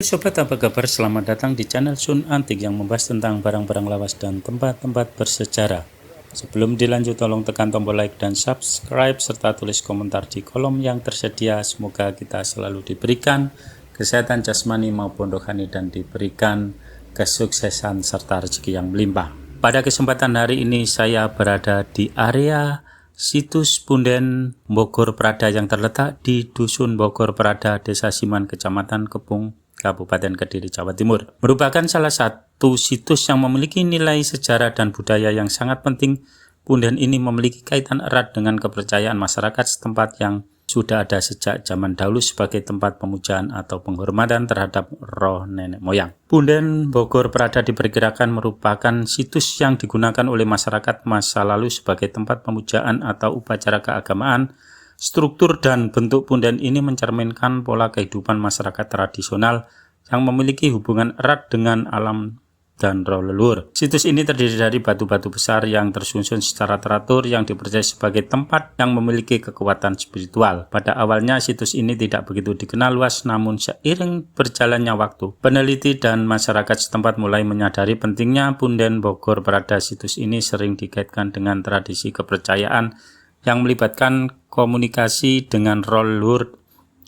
Sobat apa kabar? Selamat datang di channel Sun Antik yang membahas tentang barang-barang lawas dan tempat-tempat bersejarah. Sebelum dilanjut tolong tekan tombol like dan subscribe serta tulis komentar di kolom yang tersedia. Semoga kita selalu diberikan kesehatan jasmani maupun rohani dan diberikan kesuksesan serta rezeki yang melimpah. Pada kesempatan hari ini saya berada di area situs Punden Bogor Prada yang terletak di Dusun Bogor Prada, Desa Siman, Kecamatan Kepung, Kabupaten Kediri, Jawa Timur. Merupakan salah satu situs yang memiliki nilai sejarah dan budaya yang sangat penting. Punden ini memiliki kaitan erat dengan kepercayaan masyarakat setempat yang sudah ada sejak zaman dahulu sebagai tempat pemujaan atau penghormatan terhadap roh nenek moyang. Punden Bogor Prada diperkirakan merupakan situs yang digunakan oleh masyarakat masa lalu sebagai tempat pemujaan atau upacara keagamaan. Struktur dan bentuk punden ini mencerminkan pola kehidupan masyarakat tradisional yang memiliki hubungan erat dengan alam dan roh leluhur. Situs ini terdiri dari batu-batu besar yang tersusun secara teratur yang dipercaya sebagai tempat yang memiliki kekuatan spiritual. Pada awalnya situs ini tidak begitu dikenal luas, namun seiring berjalannya waktu, peneliti dan masyarakat setempat mulai menyadari pentingnya Punden Bogor Prada. Situs ini sering dikaitkan dengan tradisi kepercayaan yang melibatkan komunikasi dengan roh leluhur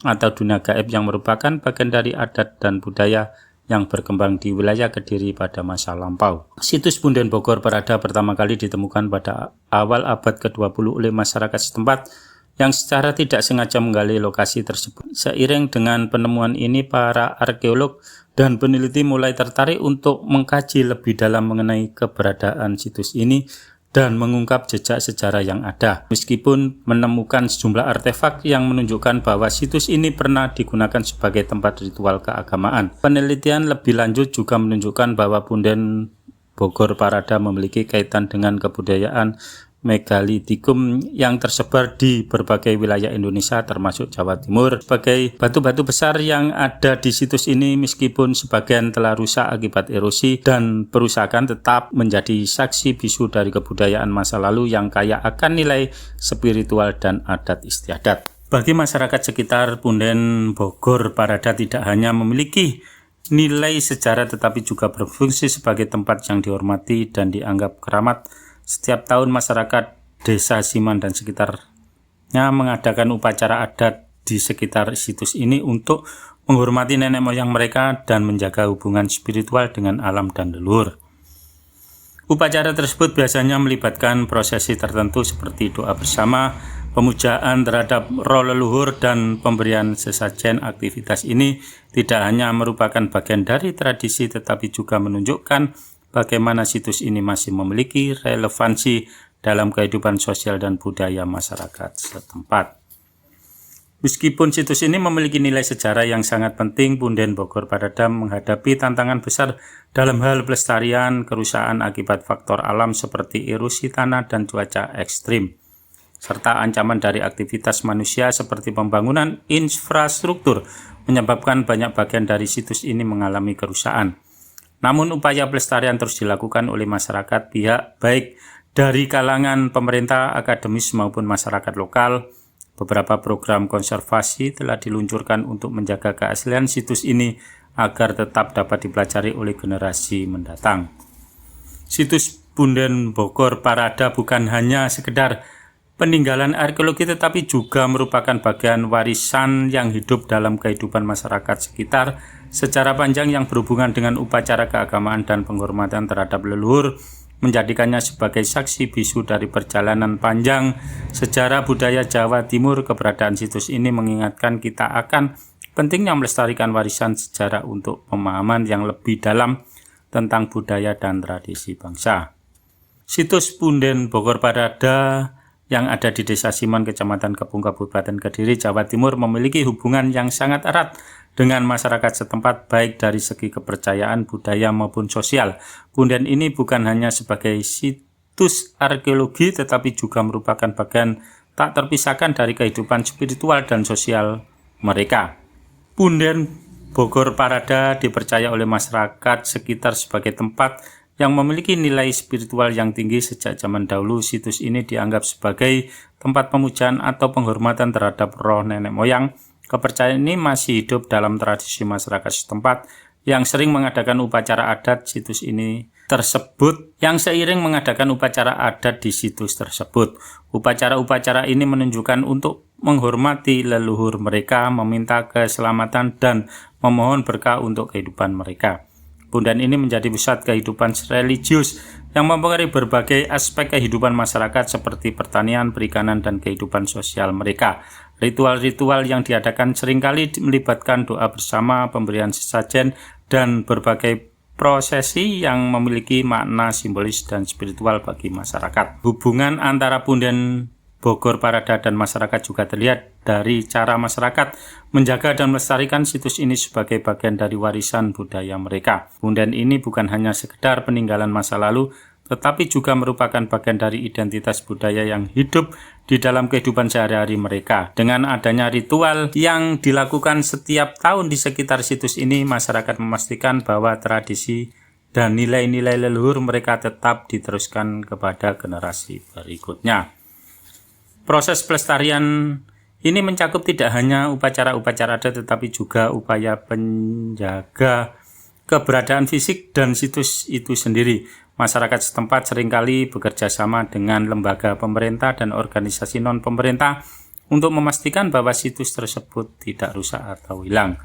atau dunia gaib yang merupakan bagian dari adat dan budaya yang berkembang di wilayah Kediri pada masa lampau. Situs Punden Bogor Prada pertama kali ditemukan pada awal abad ke-20 oleh masyarakat setempat yang secara tidak sengaja menggali lokasi tersebut. Seiring dengan penemuan ini, para arkeolog dan peneliti mulai tertarik untuk mengkaji lebih dalam mengenai keberadaan situs ini dan mengungkap jejak sejarah yang ada. Meskipun menemukan sejumlah artefak yang menunjukkan bahwa situs ini pernah digunakan sebagai tempat ritual keagamaan, penelitian lebih lanjut juga menunjukkan bahwa Punden Bogor Prada memiliki kaitan dengan kebudayaan megalitikum yang tersebar di berbagai wilayah Indonesia termasuk Jawa Timur. Sebagai batu-batu besar yang ada di situs ini, meskipun sebagian telah rusak akibat erosi dan perusakan, tetap menjadi saksi bisu dari kebudayaan masa lalu yang kaya akan nilai spiritual dan adat istiadat. Bagi masyarakat sekitar, Punden Bogor Prada tidak hanya memiliki nilai sejarah tetapi juga berfungsi sebagai tempat yang dihormati dan dianggap keramat. Setiap tahun masyarakat Desa Siman dan sekitarnya mengadakan upacara adat di sekitar situs ini untuk menghormati nenek moyang mereka dan menjaga hubungan spiritual dengan alam dan leluhur. Upacara tersebut biasanya melibatkan prosesi tertentu seperti doa bersama, pemujaan terhadap roh leluhur, dan pemberian sesajen. Aktivitas ini tidak hanya merupakan bagian dari tradisi tetapi juga menunjukkan bagaimana situs ini masih memiliki relevansi dalam kehidupan sosial dan budaya masyarakat setempat. Meskipun situs ini memiliki nilai sejarah yang sangat penting, Punden Bogor Prada menghadapi tantangan besar dalam hal pelestarian. Kerusakan akibat faktor alam seperti erosi tanah dan cuaca ekstrim, serta ancaman dari aktivitas manusia seperti pembangunan infrastruktur menyebabkan banyak bagian dari situs ini mengalami kerusakan. Namun upaya pelestarian terus dilakukan oleh masyarakat pihak baik dari kalangan pemerintah, akademis maupun masyarakat lokal. Beberapa program konservasi telah diluncurkan untuk menjaga keaslian situs ini agar tetap dapat dipelajari oleh generasi mendatang. Situs Punden Bogor Prada bukan hanya sekedar peninggalan arkeologi tetapi juga merupakan bagian warisan yang hidup dalam kehidupan masyarakat sekitar secara panjang yang berhubungan dengan upacara keagamaan dan penghormatan terhadap leluhur, menjadikannya sebagai saksi bisu dari perjalanan panjang sejarah budaya Jawa Timur. Keberadaan situs ini mengingatkan kita akan pentingnya melestarikan warisan sejarah untuk pemahaman yang lebih dalam tentang budaya dan tradisi bangsa. Situs Punden Bogor Prada yang ada di Desa Siman, Kecamatan Kepung, Kabupaten Kediri, Jawa Timur memiliki hubungan yang sangat erat dengan masyarakat setempat baik dari segi kepercayaan, budaya maupun sosial. Punden ini bukan hanya sebagai situs arkeologi tetapi juga merupakan bagian tak terpisahkan dari kehidupan spiritual dan sosial mereka. Punden Bogor Prada dipercaya oleh masyarakat sekitar sebagai tempat yang memiliki nilai spiritual yang tinggi. Sejak zaman dahulu, situs ini dianggap sebagai tempat pemujaan atau penghormatan terhadap roh nenek moyang. Kepercayaan ini masih hidup dalam tradisi masyarakat setempat yang sering mengadakan upacara adat situs ini tersebut, yang seiring mengadakan upacara adat di situs tersebut. Upacara-upacara ini menunjukkan untuk menghormati leluhur mereka, meminta keselamatan dan memohon berkah untuk kehidupan mereka. Punden ini menjadi pusat kehidupan religius yang mempengaruhi berbagai aspek kehidupan masyarakat seperti pertanian, perikanan, dan kehidupan sosial mereka. Ritual-ritual yang diadakan seringkali melibatkan doa bersama, pemberian sesajen, dan berbagai prosesi yang memiliki makna simbolis dan spiritual bagi masyarakat. Hubungan antara Punden Bogor Parada dan masyarakat juga terlihat dari cara masyarakat menjaga dan melestarikan situs ini sebagai bagian dari warisan budaya mereka. Punden ini bukan hanya sekedar peninggalan masa lalu, tetapi juga merupakan bagian dari identitas budaya yang hidup di dalam kehidupan sehari-hari mereka. Dengan adanya ritual yang dilakukan setiap tahun di sekitar situs ini, masyarakat memastikan bahwa tradisi dan nilai-nilai leluhur mereka tetap diteruskan kepada generasi berikutnya. Proses pelestarian ini mencakup tidak hanya upacara-upacara adat, tetapi juga upaya penjaga keberadaan fisik dan situs itu sendiri. Masyarakat setempat seringkali bekerja sama dengan lembaga pemerintah dan organisasi non-pemerintah untuk memastikan bahwa situs tersebut tidak rusak atau hilang.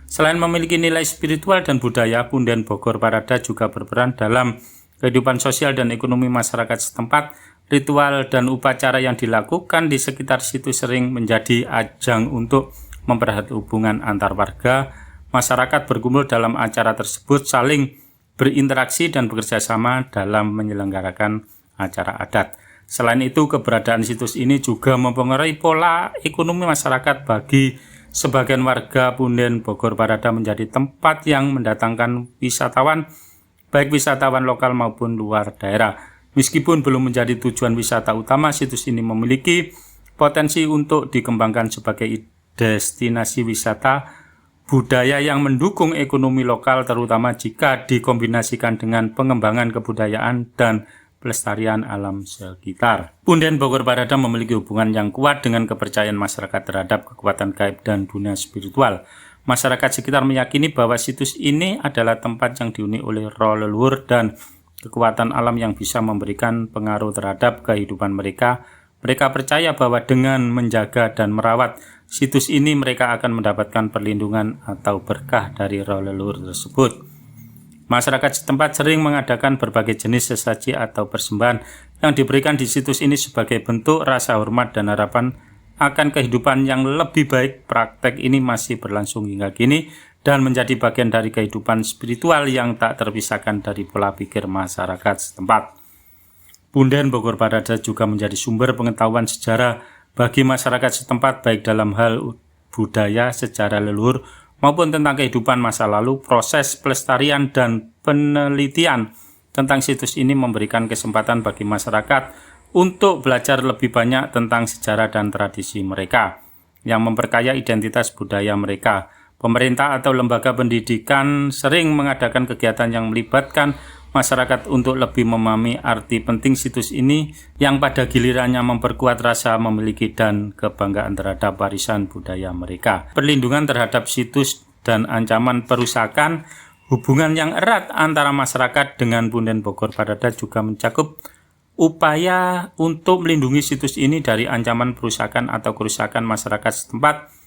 Selain memiliki nilai spiritual dan budaya, Punden Bogor Parada juga berperan dalam kehidupan sosial dan ekonomi masyarakat setempat. Ritual dan upacara yang dilakukan di sekitar situs sering menjadi ajang untuk mempererat hubungan antar warga. Masyarakat berkumpul dalam acara tersebut, saling berinteraksi dan bekerja sama dalam menyelenggarakan acara adat. Selain itu, keberadaan situs ini juga mempengaruhi pola ekonomi masyarakat. Bagi sebagian warga, Punden Bogor Parada menjadi tempat yang mendatangkan wisatawan, baik wisatawan lokal maupun luar daerah. Meskipun belum menjadi tujuan wisata utama, situs ini memiliki potensi untuk dikembangkan sebagai destinasi wisata budaya yang mendukung ekonomi lokal, terutama jika dikombinasikan dengan pengembangan kebudayaan dan pelestarian alam sekitar. Punden Bogor Parada memiliki hubungan yang kuat dengan kepercayaan masyarakat terhadap kekuatan gaib dan dunia spiritual. Masyarakat sekitar meyakini bahwa situs ini adalah tempat yang dihuni oleh roh leluhur dan kekuatan alam yang bisa memberikan pengaruh terhadap kehidupan mereka. Mereka percaya bahwa dengan menjaga dan merawat situs ini, mereka akan mendapatkan perlindungan atau berkah dari roh leluhur tersebut. Masyarakat setempat sering mengadakan berbagai jenis sesaji atau persembahan yang diberikan di situs ini sebagai bentuk rasa hormat dan harapan akan kehidupan yang lebih baik. Praktek ini masih berlangsung hingga kini dan menjadi bagian dari kehidupan spiritual yang tak terpisahkan dari pola pikir masyarakat setempat. Punden Bogor Parada juga menjadi sumber pengetahuan sejarah bagi masyarakat setempat, baik dalam hal budaya, sejarah leluhur, maupun tentang kehidupan masa lalu. Proses pelestarian dan penelitian tentang situs ini memberikan kesempatan bagi masyarakat untuk belajar lebih banyak tentang sejarah dan tradisi mereka, yang memperkaya identitas budaya mereka. Pemerintah atau lembaga pendidikan sering mengadakan kegiatan yang melibatkan masyarakat untuk lebih memahami arti penting situs ini, yang pada gilirannya memperkuat rasa memiliki dan kebanggaan terhadap warisan budaya mereka. Perlindungan terhadap situs dan ancaman perusakan. Hubungan yang erat antara masyarakat dengan Punden Bogor Parada juga mencakup upaya untuk melindungi situs ini dari ancaman perusakan atau kerusakan. Masyarakat setempat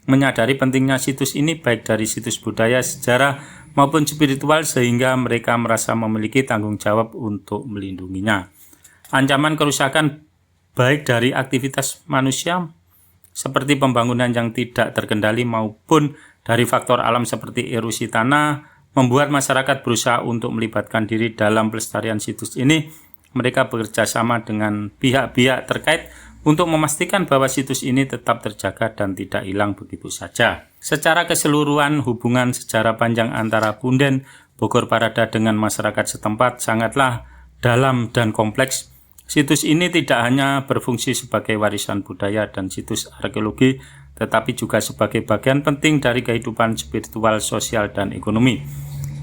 menyadari pentingnya situs ini baik dari situs budaya, sejarah, maupun spiritual, sehingga mereka merasa memiliki tanggung jawab untuk melindunginya. Ancaman kerusakan baik dari aktivitas manusia seperti pembangunan yang tidak terkendali maupun dari faktor alam seperti erosi tanah membuat masyarakat berusaha untuk melibatkan diri dalam pelestarian situs ini. Mereka bekerja sama dengan pihak-pihak terkait untuk memastikan bahwa situs ini tetap terjaga dan tidak hilang begitu saja. Secara keseluruhan, hubungan sejarah panjang antara Punden Bogor Parada dengan masyarakat setempat sangatlah dalam dan kompleks. Situs ini tidak hanya berfungsi sebagai warisan budaya dan situs arkeologi, tetapi juga sebagai bagian penting dari kehidupan spiritual, sosial, dan ekonomi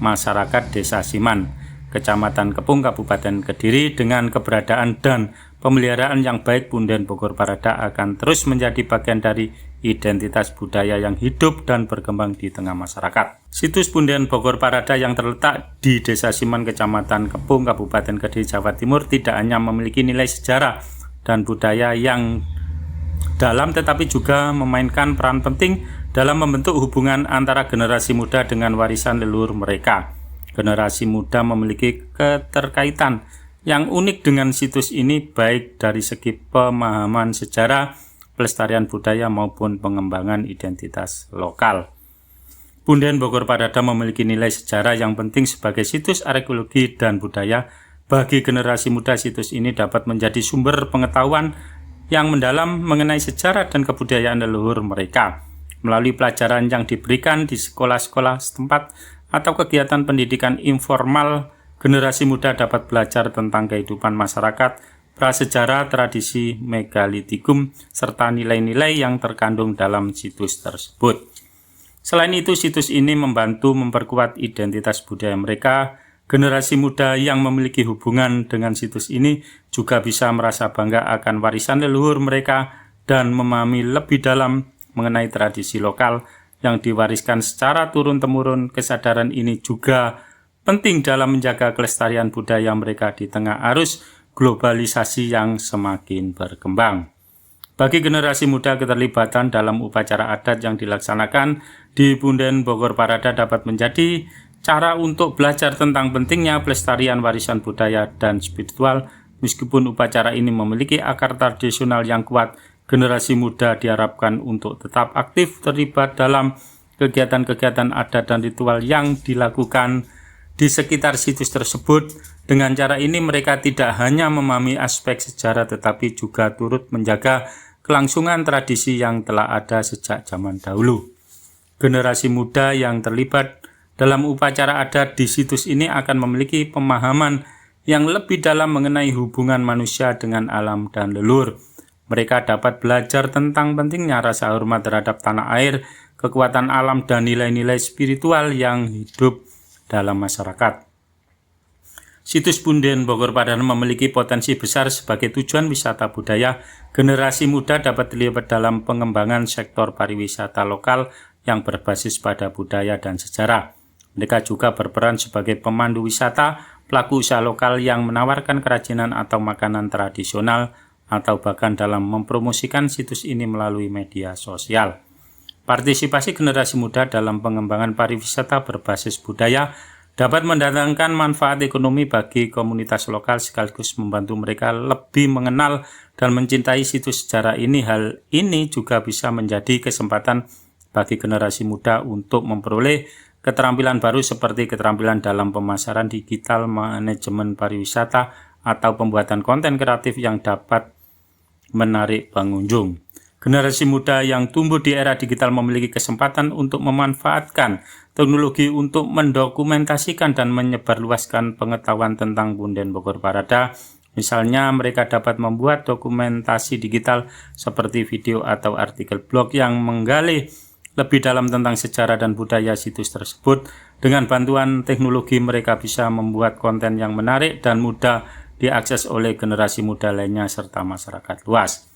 masyarakat Desa Siman, Kecamatan Kepung, Kabupaten Kediri. Dengan keberadaan dan pemeliharaan yang baik Punden Bogor Parada akan terus menjadi bagian dari identitas budaya yang hidup dan berkembang di tengah masyarakat. Situs Punden Bogor Parada yang terletak di Desa Siman, Kecamatan Kepung, Kabupaten Kediri, Jawa Timur tidak hanya memiliki nilai sejarah dan budaya yang dalam, tetapi juga memainkan peran penting dalam membentuk hubungan antara generasi muda dengan warisan leluhur mereka. Generasi muda memiliki keterkaitan yang unik dengan situs ini, baik dari segi pemahaman sejarah, pelestarian budaya maupun pengembangan identitas lokal. Punden Bogor Parada memiliki nilai sejarah yang penting sebagai situs arkeologi dan budaya. Bagi generasi muda, situs ini dapat menjadi sumber pengetahuan yang mendalam mengenai sejarah dan kebudayaan leluhur mereka. Melalui pelajaran yang diberikan di sekolah-sekolah setempat atau kegiatan pendidikan informal, generasi muda dapat belajar tentang kehidupan masyarakat, prasejarah, tradisi megalitikum, serta nilai-nilai yang terkandung dalam situs tersebut. Selain itu, situs ini membantu memperkuat identitas budaya mereka. Generasi muda yang memiliki hubungan dengan situs ini juga bisa merasa bangga akan warisan leluhur mereka dan memahami lebih dalam mengenai tradisi lokal yang diwariskan secara turun-temurun. Kesadaran ini juga penting dalam menjaga kelestarian budaya mereka di tengah arus globalisasi yang semakin berkembang. Bagi generasi muda, keterlibatan dalam upacara adat yang dilaksanakan di Punden Bogor Parada dapat menjadi cara untuk belajar tentang pentingnya pelestarian warisan budaya dan spiritual. Meskipun upacara ini memiliki akar tradisional yang kuat, generasi muda diharapkan untuk tetap aktif terlibat dalam kegiatan-kegiatan adat dan ritual yang dilakukan di sekitar situs tersebut. Dengan cara ini mereka tidak hanya memahami aspek sejarah tetapi juga turut menjaga kelangsungan tradisi yang telah ada sejak zaman dahulu. Generasi muda yang terlibat dalam upacara adat di situs ini akan memiliki pemahaman yang lebih dalam mengenai hubungan manusia dengan alam dan leluhur. Mereka dapat belajar tentang pentingnya rasa hormat terhadap tanah air, kekuatan alam, dan nilai-nilai spiritual yang hidup dalam masyarakat. Situs Punden Bogor Parada memiliki potensi besar sebagai tujuan wisata budaya. Generasi muda dapat terlibat dalam pengembangan sektor pariwisata lokal yang berbasis pada budaya dan sejarah. Mereka juga berperan sebagai pemandu wisata, pelaku usaha lokal yang menawarkan kerajinan atau makanan tradisional, atau bahkan dalam mempromosikan situs ini melalui media sosial. Partisipasi generasi muda dalam pengembangan pariwisata berbasis budaya dapat mendatangkan manfaat ekonomi bagi komunitas lokal sekaligus membantu mereka lebih mengenal dan mencintai situs sejarah ini. Hal ini juga bisa menjadi kesempatan bagi generasi muda untuk memperoleh keterampilan baru seperti keterampilan dalam pemasaran digital, manajemen pariwisata, atau pembuatan konten kreatif yang dapat menarik pengunjung. Generasi muda yang tumbuh di era digital memiliki kesempatan untuk memanfaatkan teknologi untuk mendokumentasikan dan menyebarluaskan pengetahuan tentang Punden Bogor Parada. Misalnya, mereka dapat membuat dokumentasi digital seperti video atau artikel blog yang menggali lebih dalam tentang sejarah dan budaya situs tersebut. Dengan bantuan teknologi, mereka bisa membuat konten yang menarik dan mudah diakses oleh generasi muda lainnya serta masyarakat luas.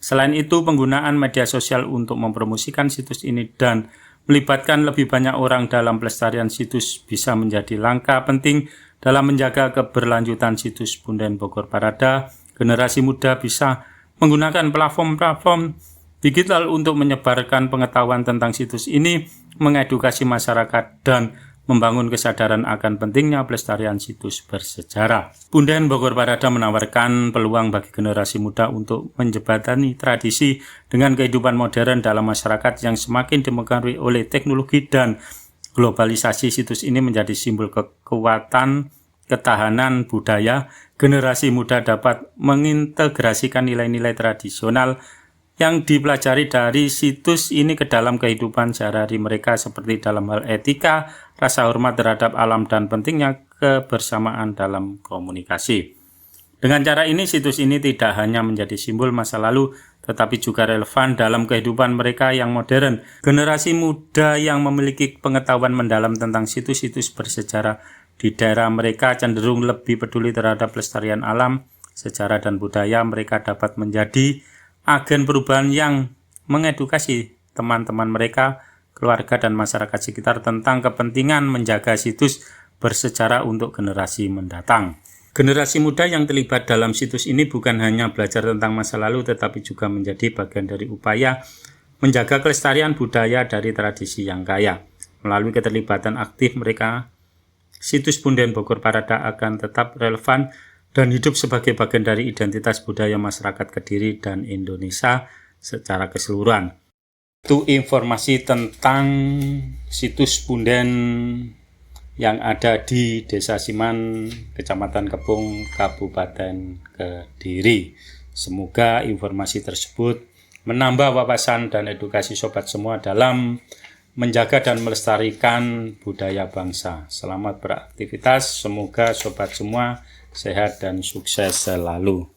Selain itu, penggunaan media sosial untuk mempromosikan situs ini dan melibatkan lebih banyak orang dalam pelestarian situs bisa menjadi langkah penting dalam menjaga keberlanjutan situs Punden Bogor Parada. Generasi muda bisa menggunakan platform digital untuk menyebarkan pengetahuan tentang situs ini, mengedukasi masyarakat, dan membangun kesadaran akan pentingnya pelestarian situs bersejarah. Punden Bogor Parada menawarkan peluang bagi generasi muda untuk menjembatani tradisi dengan kehidupan modern dalam masyarakat yang semakin dipengaruhi oleh teknologi dan globalisasi. Situs ini menjadi simbol kekuatan ketahanan budaya. Generasi muda dapat mengintegrasikan nilai-nilai tradisional yang dipelajari dari situs ini ke dalam kehidupan sehari-hari mereka, seperti dalam hal etika, rasa hormat terhadap alam, dan pentingnya kebersamaan dalam komunikasi. Dengan cara ini, situs ini tidak hanya menjadi simbol masa lalu, tetapi juga relevan dalam kehidupan mereka yang modern. Generasi muda yang memiliki pengetahuan mendalam tentang situs-situs bersejarah di daerah mereka cenderung lebih peduli terhadap pelestarian alam, sejarah dan budaya, mereka dapat menjadi agen perubahan yang mengedukasi teman-teman mereka, keluarga dan masyarakat sekitar tentang kepentingan menjaga situs bersejarah untuk generasi mendatang. Generasi muda yang terlibat dalam situs ini bukan hanya belajar tentang masa lalu, tetapi juga menjadi bagian dari upaya menjaga kelestarian budaya dari tradisi yang kaya. Melalui keterlibatan aktif mereka, situs Punden Bogor Parada akan tetap relevan dan hidup sebagai bagian dari identitas budaya masyarakat Kediri dan Indonesia secara keseluruhan. Itu informasi tentang situs Punden yang ada di Desa Siman, Kecamatan Kepung, Kabupaten Kediri. Semoga informasi tersebut menambah wawasan dan edukasi sobat semua dalam menjaga dan melestarikan budaya bangsa. Selamat beraktivitas, semoga sobat semua sehat dan sukses selalu.